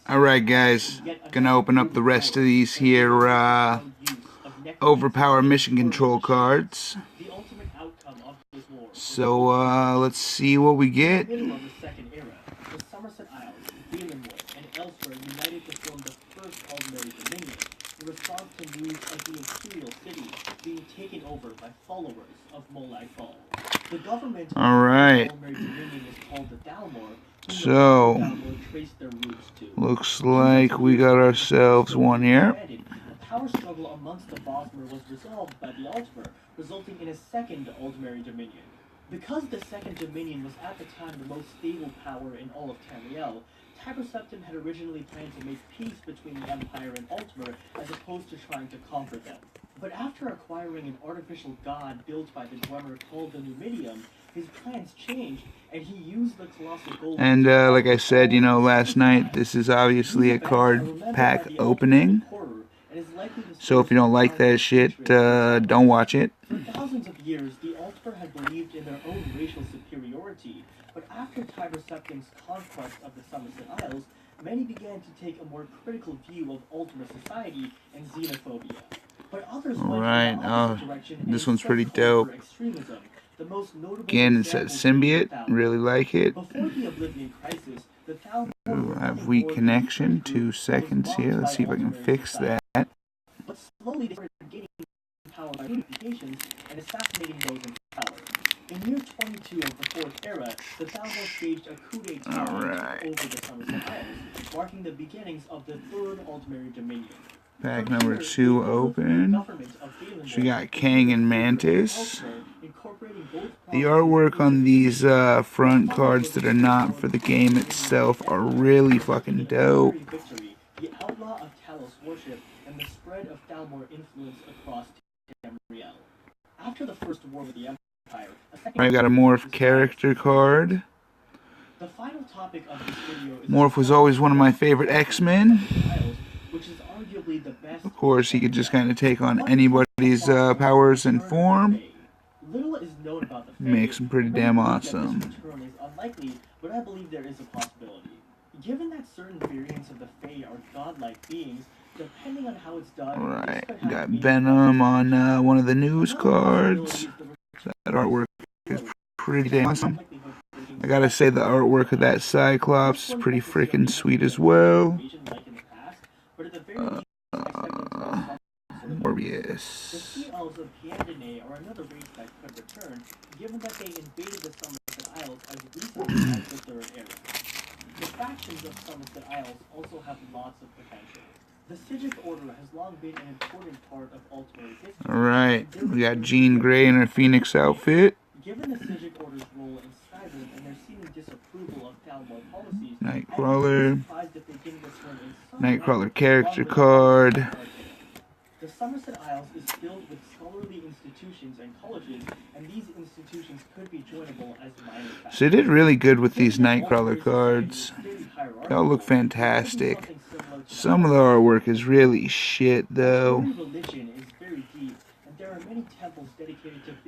Alright guys, gonna open up the rest of these here overpower mission control cards. So let's see what we get. In response to news of the imperial city being taken over by followers of the government Alright, so looks like we got ourselves one here. A power struggle amongst the Bosmer was resolved by the Altmer, resulting in a second Aldmeri Dominion. Because the second Dominion was at the time the most stable power in all of Tamriel, Tiber Septim had originally planned to make peace between the Empire and Altmer as opposed to trying to conquer them. But after acquiring an artificial god built by the Dwemer called the Numidium, his plans changed, and he used the colossal gold. And like I said, last night, this is obviously a card pack opening. So if you don't like that shit, don't watch it. For thousands of years, the Altmer had believed in their own racial superiority, but after Tiber Septim's conquest of the Somerset Isles, many began to take a more critical view of Altmer society and xenophobia. But others went in the opposite direction. This one's pretty dope. Extremism. The most notable Again, it says symbiote. Really like it. Before the Oblivion Crisis, the Ooh, I have weak connection. 2 seconds here. Let's see if I can fix that. But slowly they started gaining power by unifications and assassinating those in power. In year 22 of the Fourth Era, the Thalmor staged a coup d'etat over the Somerset Isles, marking the beginnings of the Third Aldmeri Dominion. Pack number 2 open. So we got Kang and Mantis. The artwork on these front cards that are not for the game itself are really fucking dope. The outlaw of Talos worship and the spread of Thalmor influence across Tamriel. After the First War with the Empire, I got a Morph character card. The final topic of this video is Morph was always one of my favorite X-Men. Which is arguably the best. Of course, he could just kind of take on anybody's powers and form. Little is known about the Makes him pretty damn awesome. This return is unlikely, but I believe there is a possibility. Given that certain variants of the Fae are godlike beings, depending on how it's done. Alright, got Venom on one of the news cards. That artwork is pretty damn awesome. I gotta say the artwork of that Cyclops is pretty freaking sweet as well. Morbius. The Sea Elves of Piandine are another race that could return, given that they invaded the Somerset Isles as recently as the Third Era. The factions of Somerset Isles also have lots of potential. The Sigic Order has long been an important part of Altmer's history. Alright, we got Jean Grey in her Phoenix outfit. Given the Sigic Order's role in Skyrim and their seeming disapproval of Thalmor policies, Nightcrawler. Nightcrawler character card. The Somerset Isles is filled with scholarly institutions and colleges, and these institutions could be joinable as minor factors. So they did really good with these Nightcrawler cards. They all look fantastic. Some of the artwork is really shit, though.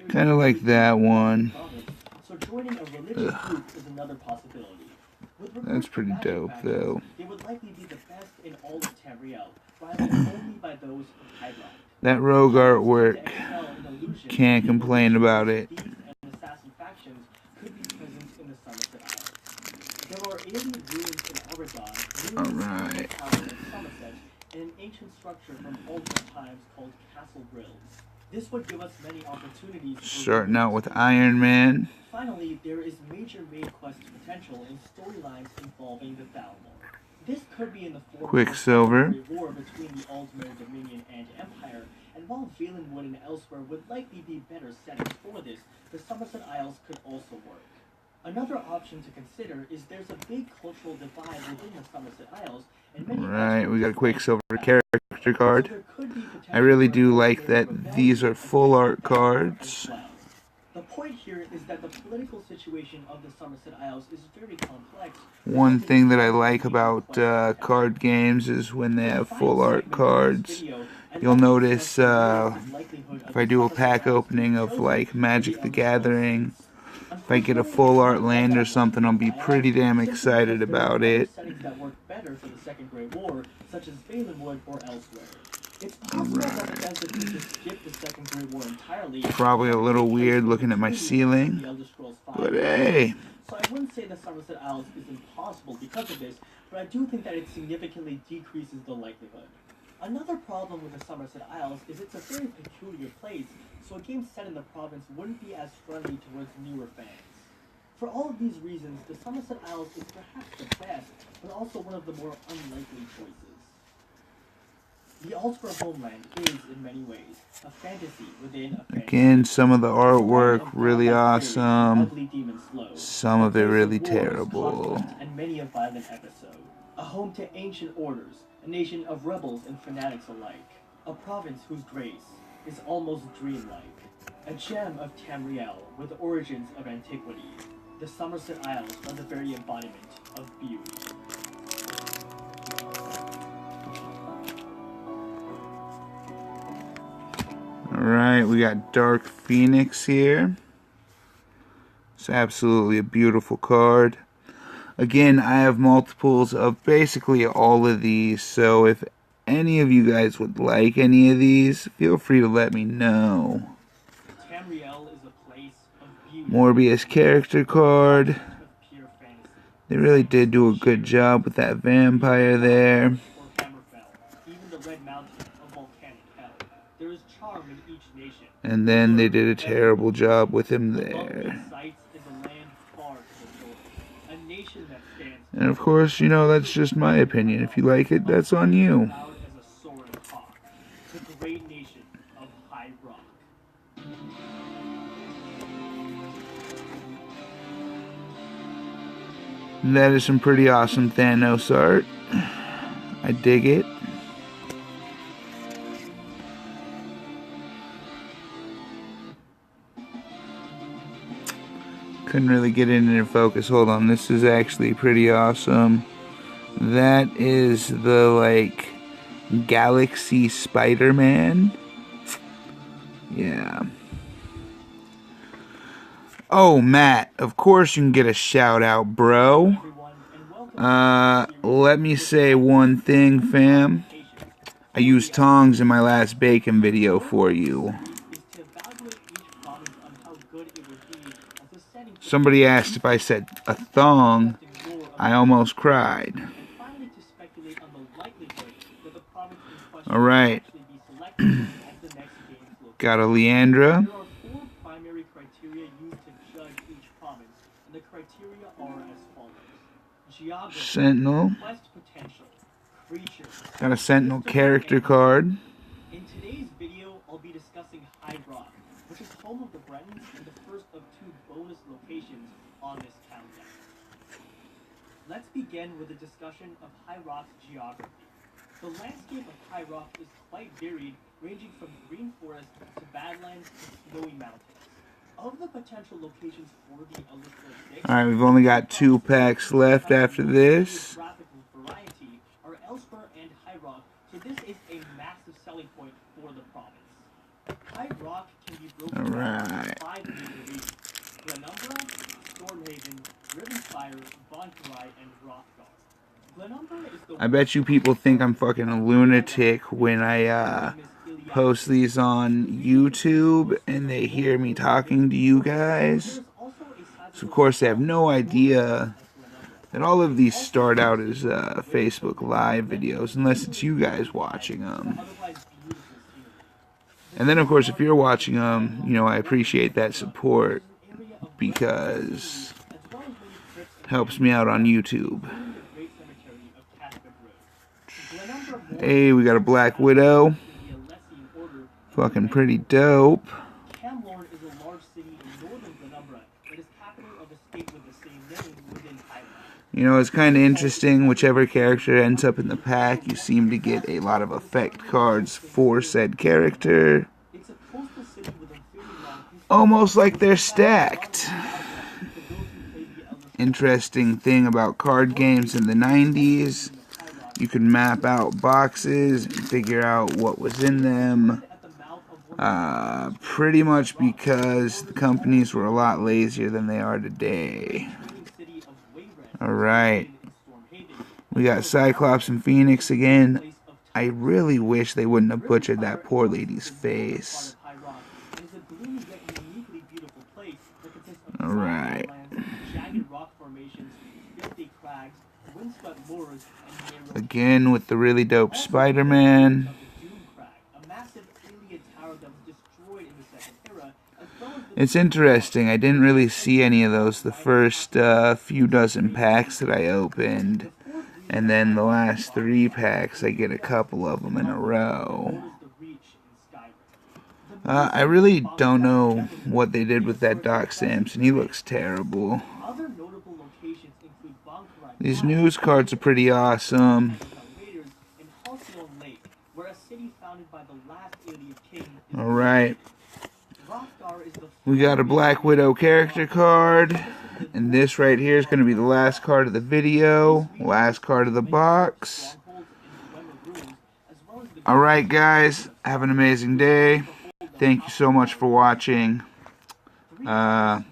Kind of like that one. So joining a religious group is another possibility. That's pretty dope, though. They would likely be the best in all of Tamriel, rivaled only by those of Hydra. That rogue artwork, can't complain about it. Assassin factions could be present in the Somerset Isles. There are alien ruins in Oregon, Alright. Somerset, and an ancient structure from older times called Castle Grills. This would give us many opportunities. Starting out with Iron Man. Finally, there is major main quest potential in storylines involving the Thalmor. This could be in the form Quicksilver. of a war between the Aldmeri Dominion and Empire, and while Valenwood and elsewhere would likely be better settings for this, the Somerset Isles could also work. Another option to consider is there's a big cultural divide within the Somerset Isles, and many Right, we got a Quicksilver character card. I really do like that these are full art cards. The point here is that the political situation of the Somerset Isles is very complex. One thing that I like about card games is when they have full art cards. You'll notice if I do a pack opening of like Magic the Gathering, If I get a full art land or something, I'll be pretty damn excited about it. Settings that work better for the Second Great War, such as Valenwood or elsewhere. It's possible that the best if you just skip the Second Great War entirely. Probably a little weird looking at my ceiling, but hey. So I wouldn't say the Somerset Isles is impossible because of this, but I do think that it significantly decreases the likelihood. Another problem with the Somerset Isles is it's a very peculiar place, so a game set in the province wouldn't be as friendly towards newer fans. For all of these reasons, the Somerset Isles is perhaps the best, but also one of the more unlikely choices. The Ulster homeland is, in many ways, a fantasy within a fantasy. Again, some of the artwork really awesome, some of it really terrible. And many a violent episode. A home to ancient orders, a nation of rebels and fanatics alike. A province whose grace is almost dreamlike. A gem of Tamriel with the origins of antiquity. The Somerset Isles are the very embodiment of beauty. Alright, we got Dark Phoenix here. It's absolutely a beautiful card. Again, I have multiples of basically all of these, so if any of you guys would like any of these, feel free to let me know. Tamriel is a place of beauty. Morbius character card. They really did do a good job with that vampire there. And then they did a terrible job with him there. And of course, you know, that's just my opinion. If you like it, that's on you. That is some pretty awesome Thanos art. I dig it. Couldn't really get it into focus. Hold on, this is actually pretty awesome. That is the, like, Galaxy Spider-Man. Yeah. Oh, Matt, of course you can get a shout out, bro. Let me say one thing, fam. I used tongs in my last bacon video for you. Somebody asked if I said a thong. I almost cried. Alright. Got a Leandra. Sentinel. Got a Sentinel character card. In today's video, I'll be discussing High Rock, which is home of the Bretons and the first of 2 bonus locations on this countdown. Let's begin with a discussion of High Rock's geography. The landscape of High Rock is quite varied, ranging from green forest to badlands to snowy mountains. Of the potential locations for the Elder Scrolls 6, alright, we've only got 2 packs left after this. Variety are Elsper and High Rock, so this is a massive selling point for the province. High Rock can be broken down into 5 major regions: Glenumbra, Stormhaven, Rivenspire, Boncarai, and Rothgar. Glenumbra is the... I bet you people think I'm fucking a lunatic when I post these on YouTube and they hear me talking to you guys. So of course they have no idea that all of these start out as Facebook Live videos, unless it's you guys watching them. And then of course if you're watching them, you know, I appreciate that support because it helps me out on YouTube. Hey, we got a Black Widow. Fucking pretty dope. Camlorn is a large city in northern Glenumbra that is capital of a state with the same name within Highland. You know, it's kind of interesting. Whichever character ends up in the pack, you seem to get a lot of effect cards for said character. It's a coastal city with a very long history. Almost like they're stacked. Interesting thing about card games in the 90s, you could map out boxes and figure out what was in them. Pretty much because the companies were a lot lazier than they are today. Alright. We got Cyclops and Phoenix again. I really wish they wouldn't have butchered that poor lady's face. Alright. Again with the really dope Spider-Man. It's interesting, I didn't really see any of those the first few dozen packs that I opened. And then the last 3 packs, I get a couple of them in a row. I really don't know what they did with that Doc Samson. He looks terrible. These news cards are pretty awesome. Alright. We got a Black Widow character card. And this right here is going to be the last card of the video. Last card of the box. Alright guys, have an amazing day. Thank you so much for watching. Yeah.